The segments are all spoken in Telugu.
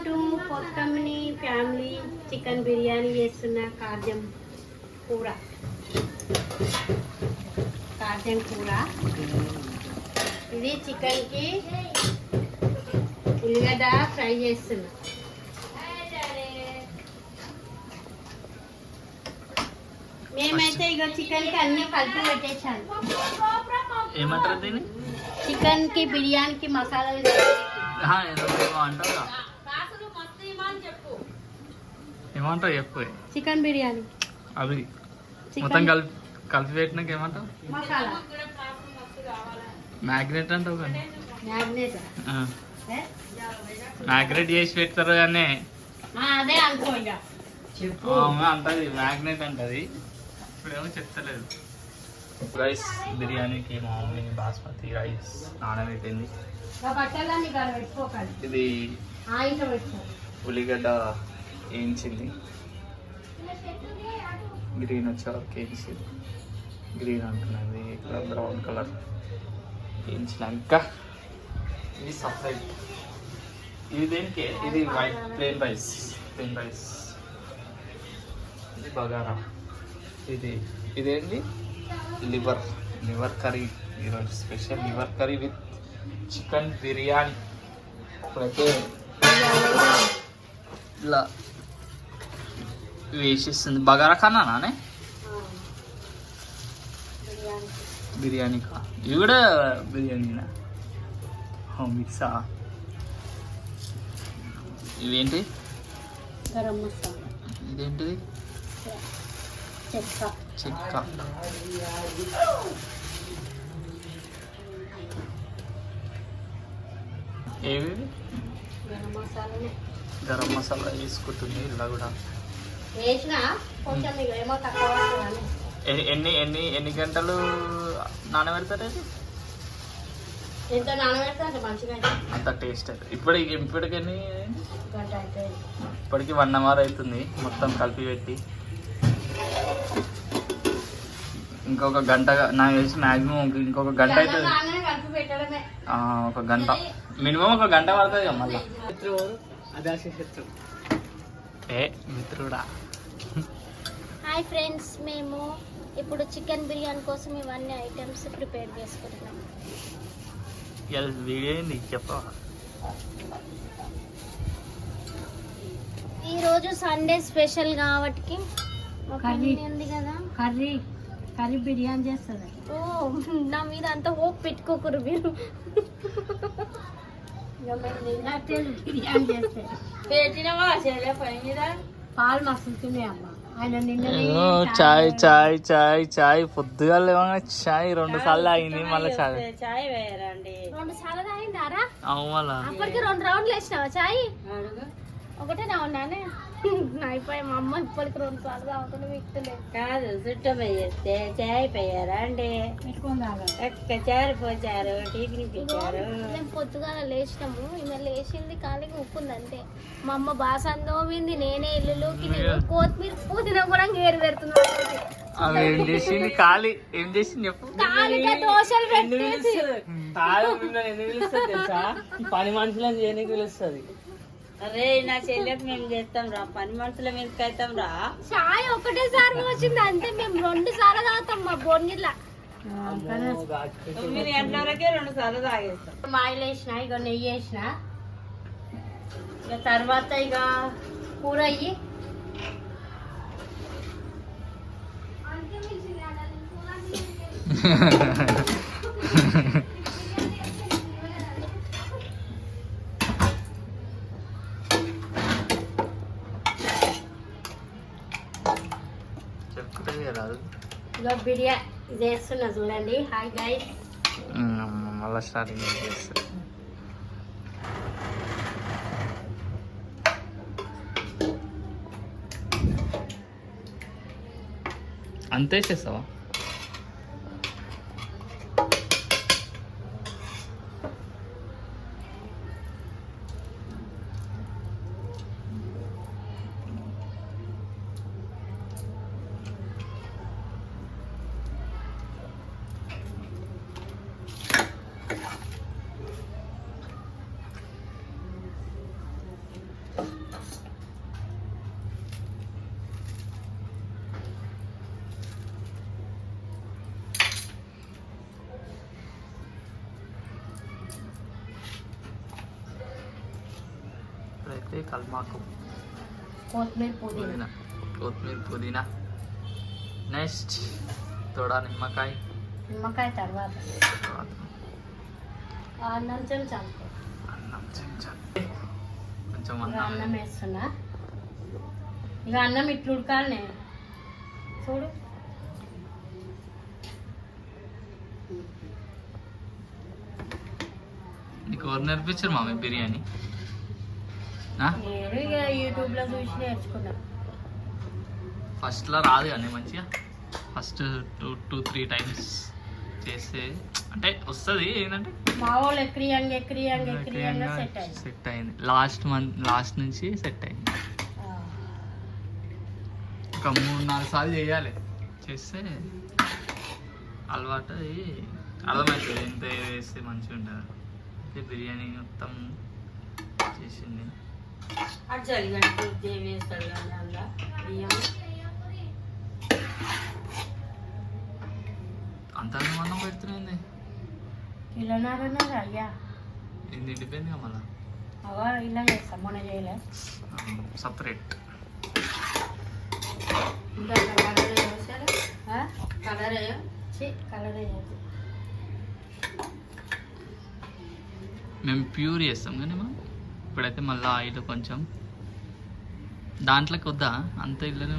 టు కొత్తమని ఫ్యామిలీ చికెన్ బిర్యానీ చేస్తున్న కాజం కూర. ఇది చికెన్కి ఉల్లిగడ్డ ఫ్రై చేస్తున్నా. మేమైతే ఇక చికెన్కి అన్ని కలిపి పెట్టేసాను. ఏమంటారు దీన్ని? చికెన్కి బిర్యానీకి మసాలాలు ఏమంటావు చెప్పు. చికెన్ బిర్యానీ అవి మొత్తం కలిపి పెట్టినాక ఏమంటావు? మసాలా మ్యాగ్నెట్ అంటావు కానీ మ్యాగ్నేట్ మ్యాగ్నెట్ చేసి పెడతారు కానీ అదే అనుకో ఇక చెప్పు. అంటది మ్యాగ్నెట్ అంటది. ఇప్పుడేమో చెప్తలేదు. రైస్ బిర్యానీకి మా మమ్మీ బాస్మతి రైస్ నానబెట్టింది. ఇది ఉల్లిగడ్డ వేయించింది. గ్రీన్ వచ్చేవరకు వేయించి గ్రీన్ అంటున్నది ఇక్కడ బ్రౌన్ కలర్ వేయించినాక ఇది సపరేట్. ఇది దేనికి? ఇది వైట్ ప్లేన్ రైస్. ఇది బగారా. ఇదేంటి? Liver curry. ఈరోజు special liver curry with chicken biryani. ఇప్పుడైతే ఇలా వేసిస్తుంది. బగారా కన్నానే బిర్యానీ కా. ఇవి కూడా బిర్యానీనా? మిక్సా? ఇవేంటి? గరం మసాలా. ఇదేంటిది? చెక్క. ఏవి? గరం మసాలా వేసుకుంటుంది ఇలా కూడా. వేసినా కొంచెం ఏమో తక్కువ. ఎన్ని గంటలు నానబెడతారు? ఎంత నానబెడితే అంత మంచిగా అంత టేస్ట్ అవుతుంది. ఇప్పటికి ఎన్ని గంట అవుతుంది? ఇప్పటికి 1 అవర్ అవుతుంది మొత్తం కలిపి పెట్టి. ఇంకొక గంట నాకు తెలిసి మ్యాక్సిమం ఇంకొక గంట అవుతుంది. ఒక గంట మినిమం ఒక గంట పడుతుంది కదా మళ్ళీ. మిత్రుడా. హాయ్ ఫ్రెండ్స్, మేము ఇప్పుడు చికెన్ బిర్యానీ కోసం ఇవన్నీ ఐటమ్స్ ప్రిపేర్ చేసుకుంటున్నాం. వీడియో ఏంది చెప్పవా? ఈరోజు సండే స్పెషల్ కాబట్టి ఉంది కదా కర్రీ బిర్యానీ చేస్తుంది. ఓ నా మీద అంత హోప్ పెట్టుకోకరు మీరు. బిర్యానీ చేస్తే పెట్టినవా పని మీద పాలు మస్తున్నాయి అమ్మ. ఆయన చాయ్ పొద్దుగా లేవగా చాయ్ 2 సార్లు అయింది. మళ్ళీ చాయ్ వేయరండి. 2 సార్లు తాగిందారా? అవు మళ్ళా అప్పటికి 2 రౌండ్లు వేసినావా చాయ్? ఒకటే రౌండ్ అయిపోయి. మా అమ్మ ఇప్పటికి 2 సార్లు తాగుతుంటే వ్యక్తులే కాదు. చుట్టం వేస్తే చాయ్ పోయారా అండి? పోచారు టిఫిన్ పెట్టారు. మేము పొద్దుగా లేచినాము. ఈమె లేచింది ఖాళీగా ఉప్పుంది అంతే. మా అమ్మ బాసన్ తోమింది. నేనే ఇల్లులోకి కొత్తిమీర పుదీనా కూడా ఏరు పెడుతున్నాను. ఏం చేసింది? ఖాళీ ఏం చేసింది చెప్పు. దోశలు పెట్టేసి పని మనుషులను చేయడానికి పిలుస్తుంది. అరే నా చెల్లెకి మేము చేస్తాం రా. పని మనుషుల మీదకి అవుతాం రా. చాయ్ ఒకటేసారి వచ్చింది అంతే. మేము 2 సార్లు తాగుతాం మా బోర్నిలా. 9 గంటల వరకే 2 సార్లు తాగేస్తాం. మాయిల్ వేసిన ఇక నెయ్యి వేసిన. ఇక తర్వాత ఇక కూర అయ్యి ఇక బిర్యానీ చేస్తున్నా చూడండి. Hi guys. మళ్ళీ స్టార్టింగ్ చేస్తా. అంతే చేస్తావా? ఇప్పుడైతే కల్మాకు, కొత్తిమీర పుదీనా, కొత్తిమీర పుదీనా. నెక్స్ట్ తోడా నిమ్మకాయ తర్వాత అన్నం చెంచా కొంచెం అన్నం వేస్తున్నా. ఇక అన్నం ఇట్లు ఉడకాలి నేను చూడు. నీకు ఎవరు నేర్పించారు మామీ బిర్యానీ? నేను ఇక యూట్యూబ్లో చూసి నేర్చుకున్నా. ఫస్ట్లో రాదు కానీ మంచిగా ఫస్ట్ 2-3 టైమ్స్ చేస్తే అంటే వస్తుంది. ఏంటంటే మా వాళ్ళు ఎక్రియంగా సెట్ అయింది. లాస్ట్ నుంచి సెట్ అయింది. ఒక 3-4 సార్లు చేయాలి, చేస్తే అలవాటు అర్థమవుతుంది ఎంత వేస్తే మంచిగా ఉంటుంది. అయితే బిర్యానీ మొత్తం చేసింది. అంత అన్నం పెడుతుంది. కిలోన్నర అయ్యా. ఇది నిండిపోయింది మళ్ళా. అవా ఇలా చేస్తాం, మొన్న చేయలే. సపరేట్ కలర్ మేము ప్యూర్ చేస్తాం కానీ మా ఇప్పుడైతే మళ్ళీ ఆయిల్ కొంచెం దాంట్లోకి వద్దా అంత ఇళ్ళనే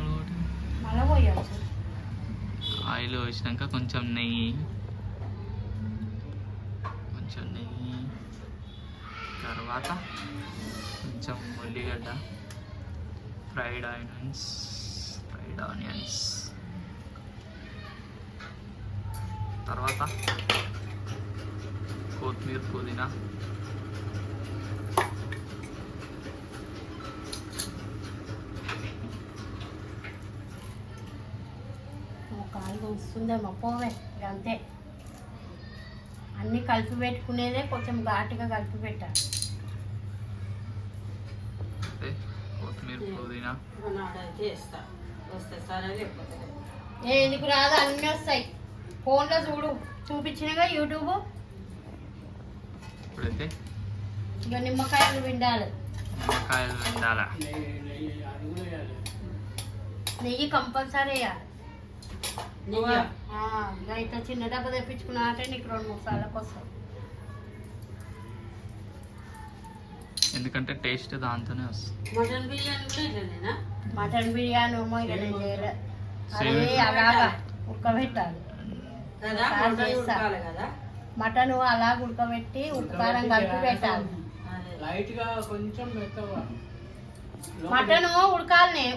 మళ్ళీ పోయాలి. ఆయిల్ వేసినాక కొంచెం నెయ్యి తర్వాత కొంచెం ఉల్లిగడ్డ, ఫ్రైడ్ ఆనియన్స్ తర్వాత కొత్తిమీర పుదీనా, కాలు వస్తుందేమో పోవే. అంతే, అన్నీ కలిపి పెట్టుకునేదే కొంచెం ఘాటుగా కలిపి పెట్టాలి. కొత్తిమీర పుదీనా ఎందుకు రాదు, అన్నీ వస్తాయి. ఫోన్లో చూపించినగా యూట్యూబ్. ఇప్పుడైతే ఇక నిమ్మకాయలు పిండాలి. నెయ్యి కంపల్సరీ వేయాలి. ఇక ఇట్లా చిన్న డబ్బా తెప్పించుకున్నా అంటే నీకు 2-3 సార్లకు వస్తాయి. ఎందుకంటే టేస్ట్ దాంతోనే వస్తుంది. మటన్ బిర్యానీ ఏమో ఇక నేను చేయలే. అదే అలాగా ఉడకబెట్టాలి. మటన్ అలా ఉడకబెట్టి ఉప్పు కారం కలిపి పెట్టాలి. మటన్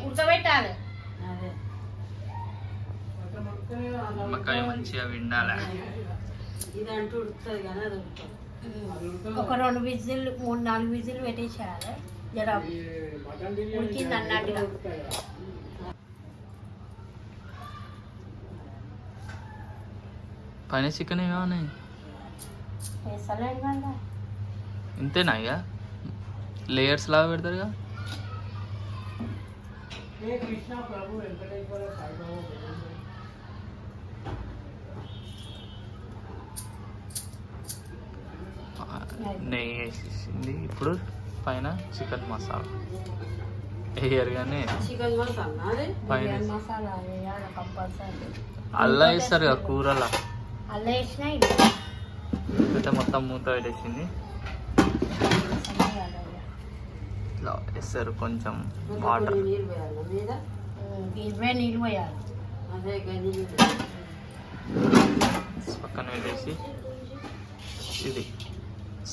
ఉడకబెట్టాలి. నిమ్మకాయ మంచిగా విండాలి. ఒక 2 విజిల్ 3-4 విజిల్ పెట్టేసేయాలి. జర ఉడికింది అన్నట్టుగా. పైన చికెన్ ఏమన్నాయి వేసలేదు కదా. ఇంతేనా ఇక లేయర్స్ లాగా పెడతారుగా. నెయ్యి వేసేసింది. ఇప్పుడు పైన చికెన్ మసాలా వేయరు కానీ పైన మసాలా వేయాలి కంపల్సరీ. అల్లా వేస్తారు కదా కూరలా. అల్లా వేసినాయి అయితే మొత్తం మూత పెట్టేసింది. ఇట్లా వేస్తారు కొంచెం వాటర్, నీళ్ళు పోయాలి. పక్కన పెట్టేసి ఇది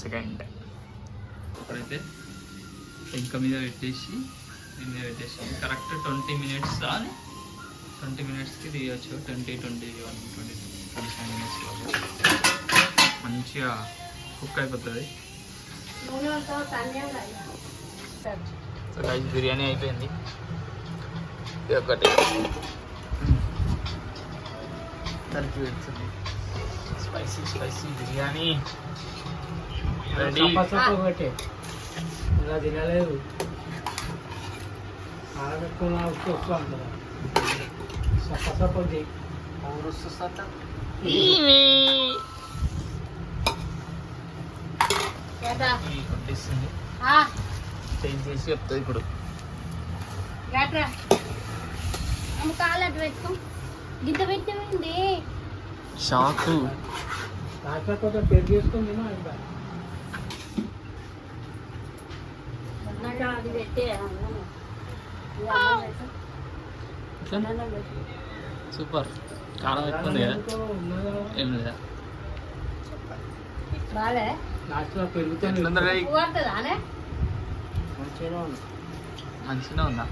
సెకండ్. ఇప్పుడైతే ఇంకా మీద పెట్టేసి కరెక్ట్ 20 minutes చాలు. 20 minutesకి తీయచ్చు. 25 minutesలో మంచిగా కుక్ అయిపోతుంది. సో గైస్ బిర్యానీ అయిపోయింది. ఇది ఒకటి కలిపి పెడుతుంది. Spicy biryani ready. ఇలా తినలేదు, ఆడబెట్టుకున్న వస్తుంది సప్పటి కొట్టిస్తుంది. టేస్ట్ చేసి చెప్తుంది ఇప్పుడు. అమ్మ కాలు అటు పెట్టుకో. గిద్ద పెట్టింది షాకు. కాకపోతే పెరుగు చేసుకుని తిను ఇంకా. అది పెట్టే సూపర్. కారం ఎక్కువ ఉంది కదా, ఏం లేదా? బాలే లాస్ట్లో పెరుగుతో ఎట్లుంది రే? పడుతుందా మంచిగా ఉంది. మంచిగా ఉందా?